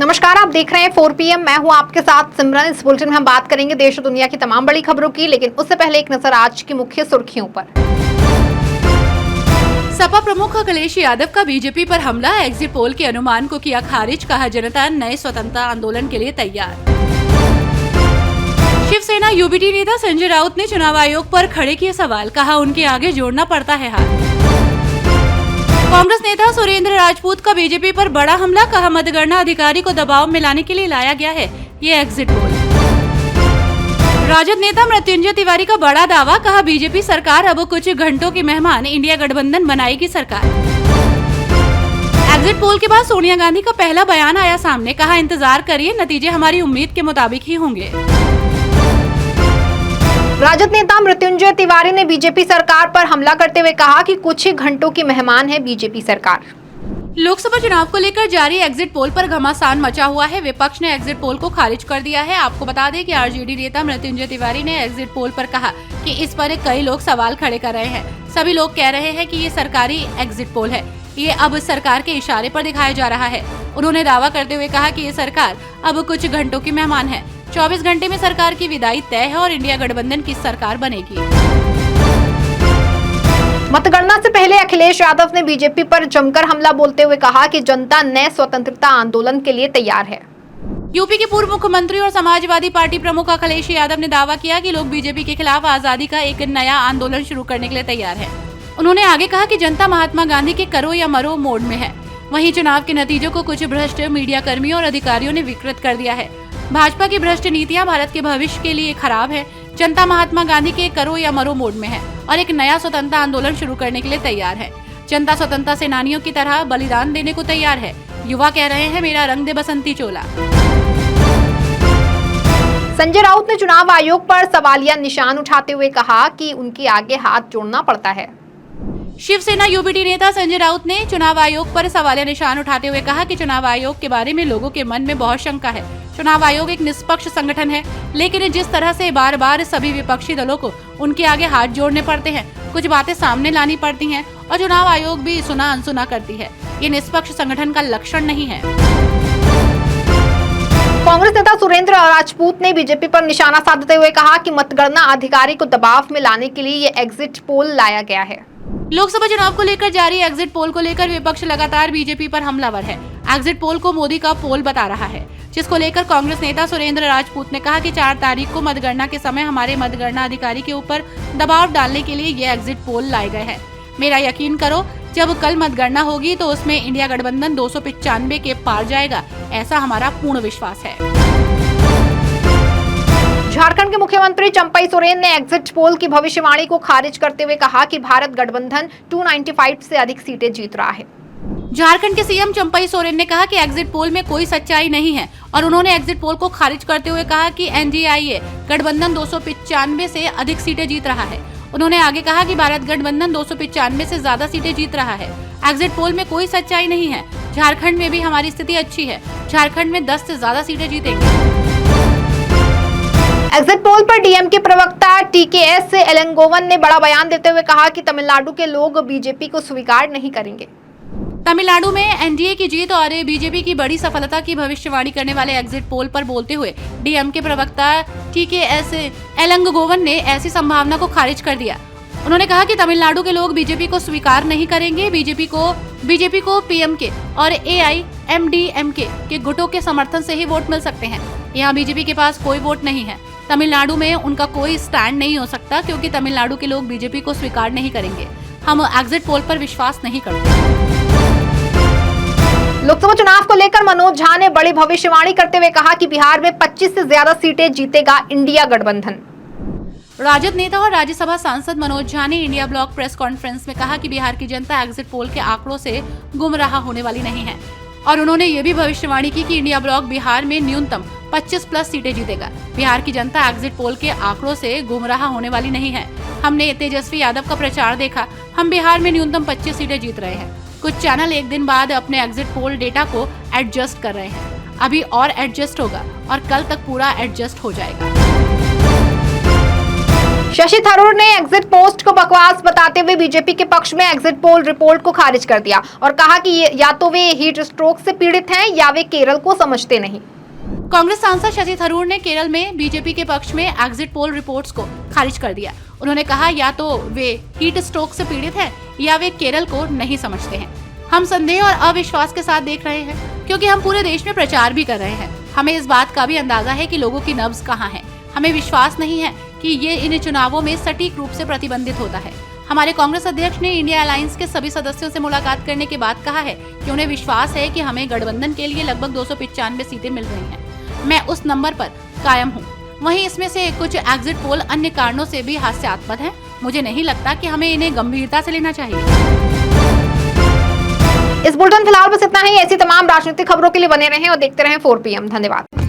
नमस्कार, आप देख रहे हैं 4 PM। मैं हूं आपके साथ सिमरन। इस बुलेटिन में हम बात करेंगे देश और दुनिया की तमाम बड़ी खबरों की, लेकिन उससे पहले एक नजर आज की मुख्य सुर्खियों पर। सपा प्रमुख अखिलेश यादव का बीजेपी पर हमला, एग्जिट पोल के अनुमान को किया खारिज, कहा जनता नए स्वतंत्रता आंदोलन के लिए तैयार। शिवसेना यूबीटी नेता संजय राउत ने चुनाव आयोग पर खड़े किए सवाल, कहा उनके आगे जोड़ना पड़ता है हाथ। कांग्रेस नेता सुरेंद्र राजपूत का बीजेपी पर बड़ा हमला, कहा मतगणना अधिकारी को दबाव में लाने के लिए लाया गया है ये एग्जिट पोल। राजद नेता मृत्युंजय तिवारी का बड़ा दावा, कहा बीजेपी सरकार अब कुछ घंटों के मेहमान, इंडिया गठबंधन बनाएगी सरकार। एग्जिट पोल के बाद सोनिया गांधी का पहला बयान आया सामने, कहा इंतजार करिए, नतीजे हमारी उम्मीद के मुताबिक ही होंगे। राजद नेता मृत्युंजय तिवारी ने बीजेपी सरकार पर हमला करते हुए कहा कि कुछ ही घंटों की मेहमान है बीजेपी सरकार। लोकसभा चुनाव को लेकर जारी एग्जिट पोल पर घमासान मचा हुआ है। विपक्ष ने एग्जिट पोल को खारिज कर दिया है। आपको बता दें कि आरजेडी नेता मृत्युंजय तिवारी ने एग्जिट पोल पर कहा कि इस पर कई लोग सवाल खड़े कर रहे हैं। सभी लोग कह रहे हैं कि ये सरकारी एग्जिट पोल है, ये अब सरकार के इशारे पर दिखाया जा रहा है। उन्होंने दावा करते हुए कहा कि ये सरकार अब कुछ घंटों की मेहमान है। 24 घंटे में सरकार की विदाई तय है और इंडिया गठबंधन की सरकार बनेगी। मतगणना से पहले अखिलेश यादव ने बीजेपी पर जमकर हमला बोलते हुए कहा कि जनता नए स्वतंत्रता आंदोलन के लिए तैयार है। यूपी के पूर्व मुख्यमंत्री और समाजवादी पार्टी प्रमुख अखिलेश यादव ने दावा किया कि लोग बीजेपी के खिलाफ आजादी का एक नया आंदोलन शुरू करने के लिए तैयार है। उन्होंने आगे कहा कि जनता महात्मा गांधी के करो या मरो मोड में है। वहीं चुनाव के नतीजों को कुछ भ्रष्ट मीडिया कर्मियों और अधिकारियों ने विकृत कर दिया है। भाजपा की भ्रष्ट नीतियां भारत के भविष्य के लिए खराब है। जनता महात्मा गांधी के करो या मरो मोड में है और एक नया स्वतंत्रता आंदोलन शुरू करने के लिए तैयार है। जनता स्वतंत्रता सेनानियों की तरह बलिदान देने को तैयार है। युवा कह रहे हैं मेरा रंग दे बसंती चोला। संजय राउत ने चुनाव आयोग पर सवालिया निशान उठाते हुए कहा कि उनके आगे हाथ जोड़ना पड़ता है। शिवसेना यूबीटी नेता संजय राउत ने चुनाव आयोग पर सवालिया निशान उठाते हुए कहा कि चुनाव आयोग के बारे में लोगों के मन में बहुत शंका है। चुनाव आयोग एक निष्पक्ष संगठन है, लेकिन जिस तरह से बार बार सभी विपक्षी दलों को उनके आगे हाथ जोड़ने पड़ते हैं, कुछ बातें सामने लानी पड़ती हैं और चुनाव आयोग भी सुना अनसुना करती है, ये निष्पक्ष संगठन का लक्षण नहीं है। कांग्रेस नेता सुरेंद्र राजपूत ने बीजेपी पर निशाना साधते हुए कहा कि मतगणना अधिकारी को दबाव में लाने के लिए ये एग्जिट पोल लाया गया है। लोकसभा चुनाव को लेकर जारी एग्जिट पोल को लेकर विपक्ष लगातार बीजेपी पर हमलावर है। एग्जिट पोल को मोदी का पोल बता रहा है, जिसको लेकर कांग्रेस नेता सुरेंद्र राजपूत ने कहा कि 4 तारीख को मतगणना के समय हमारे मतगणना अधिकारी के ऊपर दबाव डालने के लिए ये एग्जिट पोल लाए गए हैं। मेरा यकीन करो, जब कल मतगणना होगी तो उसमें इंडिया गठबंधन 295 के पार जाएगा, ऐसा हमारा पूर्ण विश्वास है। झारखंड के मुख्यमंत्री चंपई सोरेन ने एग्जिट पोल की भविष्यवाणी को खारिज करते हुए कहा कि भारत गठबंधन 295 से अधिक सीटें जीत रहा है। झारखंड के सीएम चंपई सोरेन ने कहा कि एग्जिट पोल में कोई सच्चाई नहीं है और उन्होंने एग्जिट पोल को खारिज करते हुए कहा कि एनडीआईए गठबंधन 295 से अधिक सीटें जीत रहा है। उन्होंने आगे कहा कि भारत गठबंधन 295 से ज्यादा सीटें जीत रहा है। एग्जिट पोल में कोई सच्चाई नहीं है। झारखंड में भी हमारी स्थिति अच्छी है। झारखंड में 10 से ज्यादा सीटें जीतेंगे। एग्जिट पोल पर डीएमके प्रवक्ता टीकेएस एलंगोवन ने बड़ा बयान देते हुए कहा कि तमिलनाडु के लोग बीजेपी को स्वीकार नहीं करेंगे। तमिलनाडु में एनडीए की जीत और बीजेपी की बड़ी सफलता की भविष्यवाणी करने वाले एग्जिट पोल पर बोलते हुए डीएमके प्रवक्ता टीकेएस एलंगोवन ने ऐसी संभावना को खारिज कर दिया। उन्होंने कहा कि तमिलनाडु के लोग बीजेपी को स्वीकार नहीं करेंगे। बीजेपी को पीएमके और एआईएमडीएमके के गुटों के समर्थन से ही वोट मिल सकते हैं। यहाँ बीजेपी के पास कोई वोट नहीं है। तमिलनाडु में उनका कोई स्टैंड नहीं हो सकता, क्योंकि तमिलनाडु के लोग बीजेपी को स्वीकार नहीं करेंगे। हम एग्जिट पोल पर विश्वास नहीं करते। लोकसभा चुनाव को लेकर मनोज झा ने बड़ी भविष्यवाणी करते हुए कहा कि बिहार में 25 से ज्यादा सीटें जीतेगा इंडिया गठबंधन। राजद नेता और राज्यसभा सांसद मनोज झा ने इंडिया ब्लॉक प्रेस कॉन्फ्रेंस में कहा कि बिहार की जनता एग्जिट पोल के आंकड़ों से गुमराह होने वाली नहीं है और उन्होंने ये भी भविष्यवाणी की कि इंडिया ब्लॉक बिहार में न्यूनतम 25+ सीटें जीतेगा। बिहार की जनता एग्जिट पोल के आंकड़ों से गुमराह होने वाली नहीं है। हमने तेजस्वी यादव का प्रचार देखा, हम बिहार में न्यूनतम 25 सीटें जीत रहे हैं। कुछ चैनल एक दिन बाद अपने एग्जिट पोल डेटा को एडजस्ट कर रहे हैं। अभी और एडजस्ट होगा और कल तक पूरा एडजस्ट हो जाएगा। शशि थरूर ने एग्जिट पोस्ट को बकवास बताते हुए बीजेपी के पक्ष में एग्जिट पोल रिपोर्ट को खारिज कर दिया और कहा कि या तो वे हीट स्ट्रोक से पीड़ित हैं या वे केरल को समझते नहीं। कांग्रेस सांसद शशि थरूर ने केरल में बीजेपी के पक्ष में एग्जिट पोल रिपोर्ट्स को खारिज कर दिया। उन्होंने कहा या तो वे हीट स्ट्रोक से पीड़ित हैं या वे केरल को नहीं समझते हैं। हम संदेह और अविश्वास के साथ देख रहे हैं क्योंकि हम पूरे देश में प्रचार भी कर रहे हैं। हमें इस बात का भी अंदाजा है कि लोगों की नब्ज कहाँ है। हमें विश्वास नहीं है कि ये इन चुनावों में सटीक रूप से प्रतिबंधित होता है। हमारे कांग्रेस अध्यक्ष ने इंडिया अलायंस के सभी सदस्यों से मुलाकात करने के बाद कहा है कि उन्हें विश्वास है कि हमें गठबंधन के लिए लगभग 295 सीटें मिल रही हैं। मैं उस नंबर पर कायम हूँ। वहीं इसमें से कुछ एग्जिट पोल अन्य कारणों से भी हास्यास्पद हैं। मुझे नहीं लगता कि हमें इन्हें गंभीरता से लेना चाहिए। इस बुलेटिन फिलहाल बस इतना ही। ऐसी तमाम राजनीतिक खबरों के लिए बने रहें और देखते रहें 4 PM। धन्यवाद।